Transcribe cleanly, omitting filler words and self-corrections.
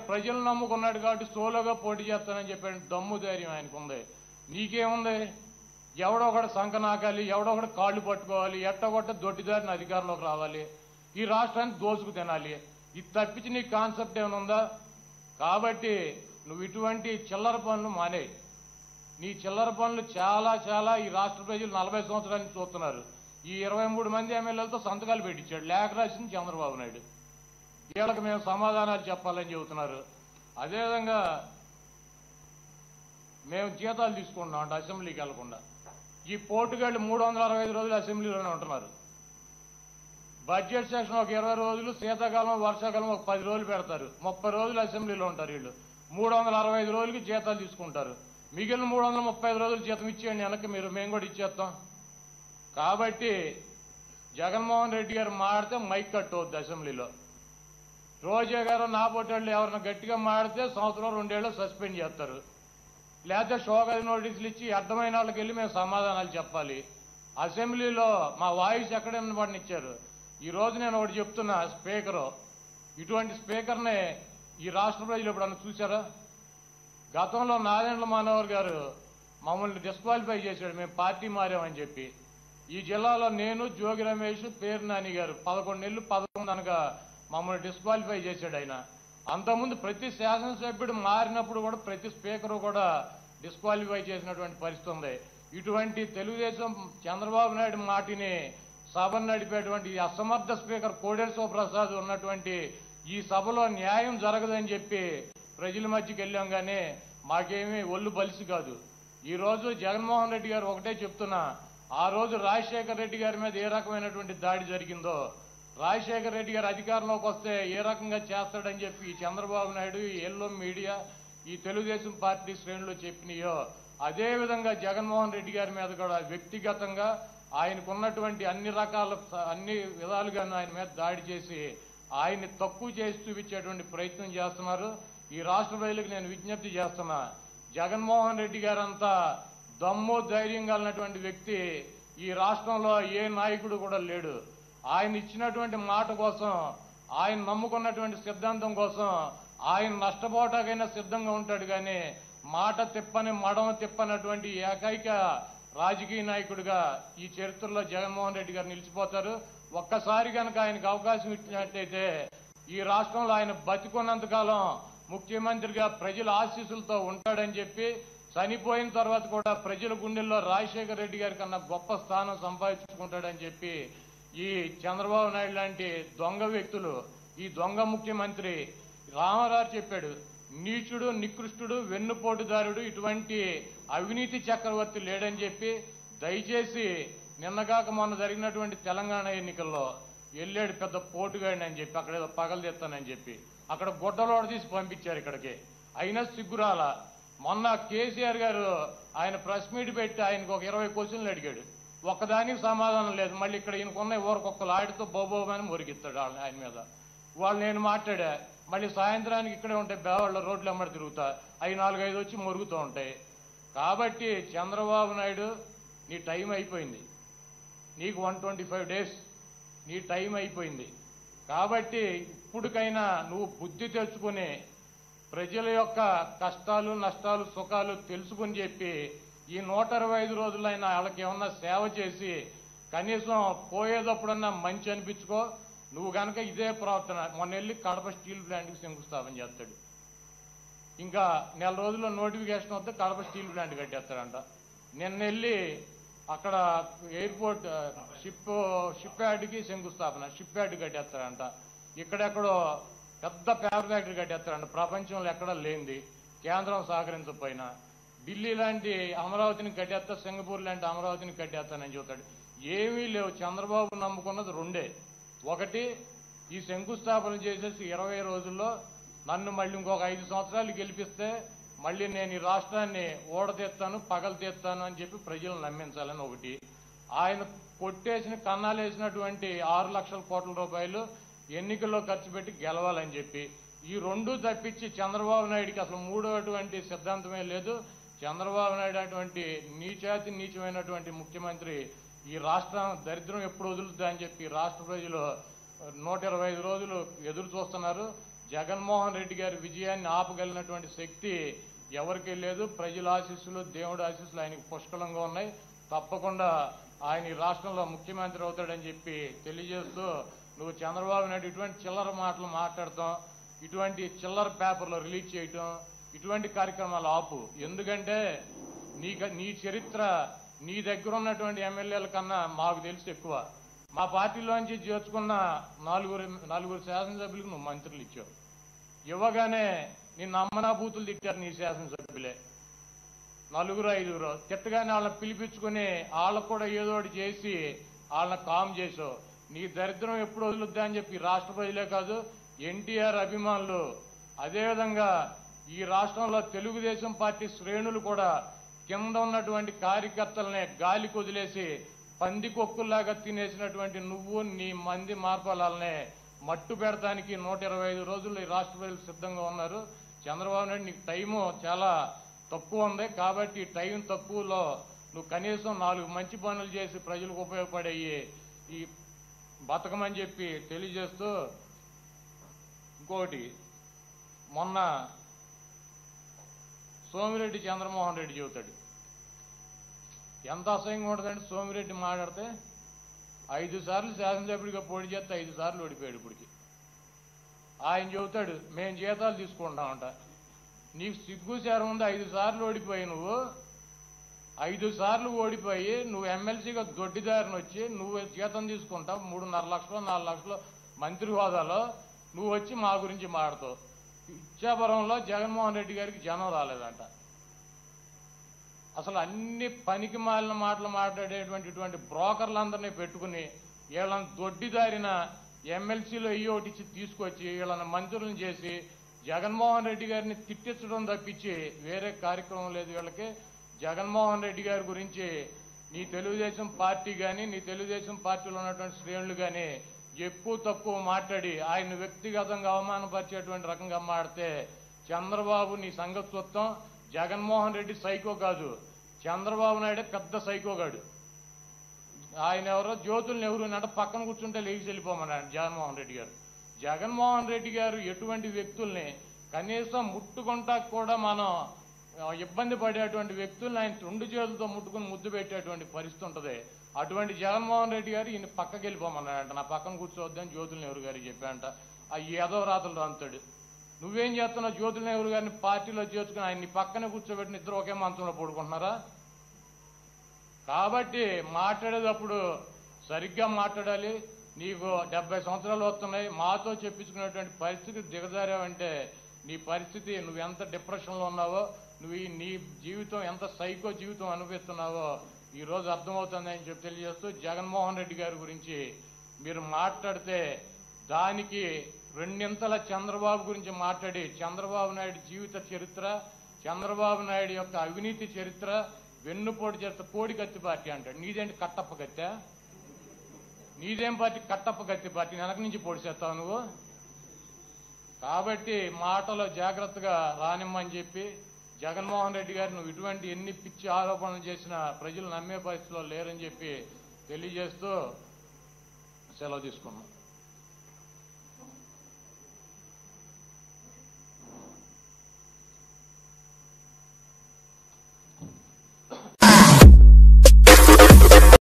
ప్రజలు నమ్ముకున్నాడు కాబట్టి సోలోగా పోటీ చేస్తానని చెప్పాడు. దమ్ము ధైర్యం ఆయనకు ఉంది. నీకేముంది? ఎవడో ఒకటి సంక నాకాలి, ఎవడో ఒకటి కాళ్ళు పట్టుకోవాలి, ఎట్టగొట్ట దొడ్డిదారిని అధికారంలోకి రావాలి, ఈ రాష్ట్రాన్ని దోసుకు తినాలి. ఇది తప్పించి నీ కాన్సెప్ట్ ఏమైనా ఉందా? కాబట్టి నువ్వు ఇటువంటి చిల్లర పనులు మానే. నీ చిల్లర పనులు చాలా చాలా ఈ రాష్ట్ర ప్రజలు 40 సంవత్సరాల నుంచి చూస్తున్నారు. ఈ 23 మంది ఎమ్మెల్యేలతో సంతకాలు పెట్టించాడు. లేఖ రాసింది చంద్రబాబు నాయుడు. వీళ్ళకి మేము సమాధానాలు చెప్పాలని చెబుతున్నారు. అదేవిధంగా మేము జీతాలు తీసుకుంటున్నాం అంటే అసెంబ్లీకి వెళ్లకుండా. ఈ పోటుగాళ్ళు 365 రోజులు అసెంబ్లీలోనే ఉంటున్నారు. బడ్జెట్ సెషన్ ఒక 20 రోజులు, శీతాకాలం వర్షాకాలం ఒక 10 రోజులు పెడతారు. 30 రోజులు అసెంబ్లీలో ఉంటారు. వీళ్ళు 365 రోజులకి జీతాలు తీసుకుంటారు. మిగిలిన 335 రోజులు జీతం ఇచ్చేయండి వెనక్కి, మేము కూడా ఇచ్చేస్తాం. కాబట్టి జగన్మోహన్ రెడ్డి గారు మాడితే మైక్ కట్టవద్దు అసెంబ్లీలో. రోజా గారు నా పొట్టేళ్ళు ఎవరైనా గట్టిగా మాడితే సంవత్సరం 2 ఏళ్ళు సస్పెండ్ చేస్తారు. లేకపోతే షోకాజ్ నోటీసులు ఇచ్చి అర్థమైన వాళ్ళకి వెళ్ళి మేము సమాధానాలు చెప్పాలి. అసెంబ్లీలో మా వాయిస్ ఎక్కడైనా వాడిని ఇచ్చారు. ఈ రోజు నేను ఒకటి చెప్తున్నా, స్పీకరు ఇటువంటి స్పీకర్నే ఈ రాష్ట్ర ప్రజలు ఎప్పుడన్నా చూశారా? గతంలో నాదెండ్ల మనోహర్ గారు మమ్మల్ని డిస్క్వాలిఫై చేశాడు, మేము పార్టీ మారామని చెప్పి. ఈ జిల్లాలో నేను, జోగి రమేష్, పేరు నాని గారు 11 నెలలు 11 అనగా మమ్మల్ని డిస్క్వాలిఫై చేశాడు ఆయన. అంతకుముందు ప్రతి శాసనసభ్యుడు మారినప్పుడు కూడా ప్రతి స్పీకరు కూడా డిస్క్వాలిఫై చేసినటువంటి పరిస్థితి ఉంది. ఇటువంటి తెలుగుదేశం చంద్రబాబు నాయుడు మాటిని సభను నడిపేటువంటి అసమర్థ స్పీకర్ కోడెల శివప్రసాద్ ఉన్నటువంటి ఈ సభలో న్యాయం జరగదని చెప్పి ప్రజల మధ్యకి వెళ్ళాం. కానీ మాకేమీ ఒళ్ళు బలిసి కాదు. ఈ రోజు జగన్మోహన్ రెడ్డి గారు ఒకటే చెప్తున్నా, ఆ రోజు రాజశేఖర రెడ్డి గారి మీద ఏ రకమైనటువంటి దాడి జరిగిందో, రాజశేఖర రెడ్డి గారు అధికారంలోకి వస్తే ఏ రకంగా చేస్తాడని చెప్పి ఈ చంద్రబాబు నాయుడు, ఈ ఎల్లో మీడియా, ఈ తెలుగుదేశం పార్టీ శ్రేణులు చెప్పినాయో అదే విధంగా జగన్మోహన్ రెడ్డి గారి మీద కూడా వ్యక్తిగతంగా ఆయనకున్నటువంటి అన్ని విధాలుగాను ఆయన మీద దాడి చేసి ఆయన్ని తక్కువ చేసి చూపించేటువంటి ప్రయత్నం చేస్తున్నారు. ఈ రాష్ట్ర ప్రజలకు నేను విజ్ఞప్తి చేస్తున్నా, జగన్మోహన్ రెడ్డి గారంతా దమ్ము ధైర్యం కలిగినటువంటి వ్యక్తి ఈ రాష్ట్రంలో ఏ నాయకుడు కూడా లేడు. ఆయన ఇచ్చినటువంటి మాట కోసం, ఆయన నమ్ముకున్నటువంటి సిద్ధాంతం కోసం ఆయన నష్టపోవటాకైనా సిద్ధంగా ఉంటాడు. కానీ మాట తిప్పని మడమ తిప్పనటువంటి ఏకైక రాజకీయ నాయకుడిగా ఈ చరిత్రలో జగన్మోహన్ రెడ్డి గారు నిలిచిపోతారు. ఒక్కసారి కనుక ఆయనకు అవకాశం ఇచ్చినట్లయితే ఈ రాష్ట్రంలో ఆయన బతికున్నంతకాలం ముఖ్యమంత్రిగా ప్రజల ఆశీస్సులతో ఉంటాడని చెప్పి, చనిపోయిన తర్వాత కూడా ప్రజల గుండెల్లో రాజశేఖర రెడ్డి గారి కన్నా గొప్ప స్థానం సంపాదించుకుంటాడని చెప్పి ఈ చంద్రబాబు నాయుడు లాంటి దొంగ వ్యక్తులు, ఈ దొంగ ముఖ్యమంత్రి రామారావు చెప్పాడు, నీచుడు, నికృష్టుడు, వెన్నుపోటుదారుడు, ఇటువంటి అవినీతి చక్రవర్తి లేడని చెప్పి, దయచేసి నిన్నగాక మొన్న జరిగినటువంటి తెలంగాణ ఎన్నికల్లో వెళ్ళాడు పెద్ద పోటుగాడిని అని చెప్పి, అక్కడ ఏదో పగలదెత్తానని చెప్పి అక్కడ గుడ్డలోడ తీసి పంపించారు ఇక్కడికి. అయినా సిగ్గురాల. మొన్న కేసీఆర్ గారు ఆయన ప్రెస్ మీట్ పెట్టి ఆయనకు ఒక 20 క్వశ్చన్లు అడిగాడు, ఒక్కదానికి సమాధానం లేదు. మళ్ళీ ఇక్కడ ఈయనకున్న ఊరకొక్కలు ఆడితో బోబోమని మురిగిస్తాడు ఆయన మీద. వాళ్ళు నేను మాట్లాడా, మళ్ళీ సాయంత్రానికి ఇక్కడే ఉంటాయి బేవాళ్ళ రోడ్లు అమ్మడి తిరుగుతా, అవి 4-5 వచ్చి మురుగుతూ ఉంటాయి. కాబట్టి చంద్రబాబు నాయుడు నీ టైం అయిపోయింది. నీకు 125 డేస్ నీ టైం అయిపోయింది. కాబట్టి ఇప్పటికైనా నువ్వు బుద్ధి తెచ్చుకుని ప్రజల యొక్క కష్టాలు, నష్టాలు, సుఖాలు తెలుసుకుని చెప్పి ఈ 125 రోజులైనా వాళ్ళకి ఏమన్నా సేవ చేసి కనీసం పోయేటప్పుడన్నా మంచి అనిపించుకో. నువ్వు కనుక ఇదే ప్రవర్తన, మొన్న వెళ్ళి కడప స్టీల్ ప్లాంట్కి శంకుస్థాపన చేస్తాడు. ఇంకా నెల రోజుల్లో నోటిఫికేషన్ వస్తే కడప స్టీల్ ప్లాంట్ కట్టేస్తాడంట. నిన్న వెళ్ళి అక్కడ ఎయిర్పోర్ట్ షిప్ యార్డ్కి శంకుస్థాపన, షిప్ యార్డ్ కట్టేస్తాడంట. ఇక్కడెక్కడో పెద్ద పేపర్ ఫ్యాక్టరీ కట్టేస్తాడంట, ప్రపంచంలో ఎక్కడా లేనిది, కేంద్రం సహకరించకపోయినా. ఢిల్లీ లాంటి అమరావతిని కట్టేస్తా, సింగపూర్ లాంటి అమరావతిని కట్టేస్తానని చెబుతాడు. ఏమీ లేవు. చంద్రబాబు నమ్ముకున్నది రెండే. ఒకటి, ఈ శంకుస్థాపన చేసేసి 20 రోజుల్లో నన్ను మళ్ళీ ఇంకొక 5 సంవత్సరాలు గెలిపిస్తే మళ్ళీ నేను ఈ రాష్ట్రాన్ని ఓడతీస్తాను, పగలతీస్తాను అని చెప్పి ప్రజలను నమ్మించాలని ఒకటి. ఆయన కొట్టేసిన కన్నాలేసినటువంటి 6 లక్షల కోట్ల రూపాయలు ఎన్నికల్లో ఖర్చు పెట్టి గెలవాలని చెప్పి, ఈ రెండు తప్పించి చంద్రబాబు నాయుడికి అసలు మూడోటువంటి సిద్ధాంతమే లేదు. చంద్రబాబు నాయుడు అటువంటి నీచమైనటువంటి ముఖ్యమంత్రి ఈ రాష్ట్రం దరిద్రం ఎప్పుడు వదులుతుందా అని చెప్పి రాష్ట్ర ప్రజలు 125 రోజులు ఎదురు చూస్తున్నారు. జగన్మోహన్ రెడ్డి గారి విజయాన్ని ఆపగలిగినటువంటి శక్తి ఎవరికీ లేదు. ప్రజల ఆశీస్సులు, దేవుడి ఆశీస్సులు ఆయనకు పుష్కలంగా ఉన్నాయి. తప్పకుండా ఆయన ఈ రాష్ట్రంలో ముఖ్యమంత్రి అవుతాడని చెప్పి తెలియజేస్తూ, నువ్వు చంద్రబాబు నాయుడు ఇటువంటి చిల్లర మాటలు మాట్లాడతాం, ఇటువంటి చిల్లర పేపర్లో రిలీజ్ చేయటం, ఇటువంటి కార్యక్రమాలు ఆపు. ఎందుకంటే నీ చరిత్ర నీ దగ్గర ఉన్నటువంటి ఎమ్మెల్యేల కన్నా మాకు తెలిసి ఎక్కువ. మా పార్టీలోంచి చేర్చుకున్న నలుగురు శాసనసభ్యులకు నువ్వు మంత్రులు ఇచ్చావు. ఇవ్వగానే నిన్ను అమ్మనా బూతులు తిట్టారు నీ శాసనసభ్యులే, 4-5. తిట్టగానే వాళ్ళని పిలిపించుకుని వాళ్ళకు కూడా ఏదో ఒకటి చేసి వాళ్ళని కామ్ చేసావు. నీ దరిద్రం ఎప్పుడు వదులుద్దా అని చెప్పి రాష్ట్ర ప్రజలే కాదు, ఎన్టీఆర్ అభిమానులు, అదేవిధంగా ఈ రాష్ట్రంలో తెలుగుదేశం పార్టీ శ్రేణులు కూడా కింద ఉన్నటువంటి కార్యకర్తలనే గాలికి వదిలేసి పందికొక్కుల్లాగా తినేసినటువంటి నువ్వు, నీ మంది మార్పాలనే మట్టు పెడతానికి 125 రోజుల్లో ఈ రాష్ట్ర ప్రజలు సిద్ధంగా ఉన్నారు. చంద్రబాబు నాయుడు నీకు టైము చాలా తక్కువ ఉంది కాబట్టి టైం తక్కువలో నువ్వు కనీసం 4 మంచి పనులు చేసి ప్రజలకు ఉపయోగపడే ఈ బతకమని చెప్పి తెలియజేస్తూ, ఇంకోటి మొన్న సోమిరెడ్డి చంద్రమోహన్ రెడ్డి చెబుతాడు, ఎంత అసహ్యంగా ఉంటుందంటే సోమిరెడ్డి మాట్లాడితే 5 సార్లు శాసనసభ్యుడిగా పోటీ చేస్తే 5 సార్లు ఓడిపోయాడు. ఇప్పటికి ఆయన చెబుతాడు మేము జీతాలు తీసుకుంటామంట. నీకు సిగ్గు చేరం ఉంది. 5 సార్లు ఓడిపోయి నువ్వు 5 సార్లు ఓడిపోయి నువ్వు ఎమ్మెల్సీగా దొడ్డిదారిని వచ్చి నువ్వు జీతం తీసుకుంటావు 3.5 లక్షలు 4 లక్షలు మంత్రి హోదాలో నువ్వు వచ్చి మా గురించి మాట్లాడతావు. ఇచ్చాపురంలో జగన్మోహన్ రెడ్డి గారికి జనం రాలేదంట. అసలు అన్ని పనికి మాలిన మాటలు మాట్లాడేటువంటి ఇటువంటి బ్రోకర్లందరినీ పెట్టుకుని వీళ్ళని దొడ్డిదారిన ఎమ్మెల్సీలో ఒకటిచ్చి తీసుకొచ్చి వీళ్ళని మంత్రులను చేసి జగన్మోహన్ రెడ్డి గారిని తిట్టించడం తప్పించి వేరే కార్యక్రమం లేదు వీళ్ళకి. జగన్మోహన్ రెడ్డి గారి గురించి నీ తెలుగుదేశం పార్టీ కానీ నీ తెలుగుదేశం పార్టీలో ఉన్నటువంటి శ్రేణులు కానీ ఎక్కువ తక్కువ మాట్లాడి ఆయన వ్యక్తిగతంగా అవమానపరిచేటువంటి రకంగా మాడితే చంద్రబాబు నీ సంగతి చూస్తాం. జగన్మోహన్ రెడ్డి సైకో కాదు, చంద్రబాబు నాయుడే పెద్ద సైకోగాడు. ఆయన ఎవరో జ్యోతుల్ని ఎవరు అంటే పక్కన కూర్చుంటే లేచి వెళ్ళిపోమన్నాడు జగన్మోహన్ రెడ్డి గారు. జగన్మోహన్ రెడ్డి గారు ఎటువంటి వ్యక్తుల్ని కనీసం ముట్టుకుంటా కూడా మనం ఇబ్బంది పడేటువంటి వ్యక్తుల్ని ఆయన 2 చేతులతో ముట్టుకుని ముద్దు పెట్టేటువంటి పరిస్థితి ఉంటుంది. అటువంటి జగన్మోహన్ రెడ్డి గారు ఈయన పక్కకి వెళ్ళిపోమన్నాడంట. నా పక్కన కూర్చోవద్దని జ్యోతుల నెహ్రూ గారికి చెప్పాడంట. ఆ ఏదో రాతలు రాంతాడు. నువ్వేం చేస్తున్నావు? జ్యోతుల నెహ్రూ గారిని పార్టీలో చేర్చుకుని ఆయన్ని పక్కనే కూర్చోబెట్టిన ఇద్దరు ఒకే మంచంలో పడుకుంటున్నారా? కాబట్టి మాట్లాడేటప్పుడు సరిగ్గా మాట్లాడాలి. నీకు 70 సంవత్సరాలు వస్తున్నాయి, మాతో చెప్పించుకునేటువంటి పరిస్థితి దిగజారావంటే నీ పరిస్థితి, నువ్వు ఎంత డిప్రెషన్లో ఉన్నావో, నువ్వు నీ జీవితం ఎంత సైకో జీవితం అనుభవిస్తున్నావో ఈరోజు అర్థమవుతుందని చెప్పి తెలియజేస్తూ, జగన్మోహన్ రెడ్డి గారి గురించి మీరు మాట్లాడితే దానికి 2 చంద్రబాబు గురించి మాట్లాడి చంద్రబాబు నాయుడు జీవిత చరిత్ర, చంద్రబాబు నాయుడు యొక్క అవినీతి చరిత్ర వెన్నుపోటు చేస్తే కోడి కత్తి పార్టీ అంటాడు. నీదేంటి కట్టప్ప కత్తి? నీదేం పార్టీ? కట్టప్ప కత్తి పార్టీ వెనక నుంచి పొడి చేస్తావు నువ్వు. కాబట్టి మాటలో జాగ్రత్తగా రానిమ్మని చెప్పి జగన్మోహన్ రెడ్డి గారు నువ్వు ఇటువంటి ఎన్ని పిచ్చి ఆరోపణలు చేసినా ప్రజలు నమ్మే పరిస్థితిలో లేరని చెప్పి తెలియజేస్తూ సెలవు తీసుకున్నాం.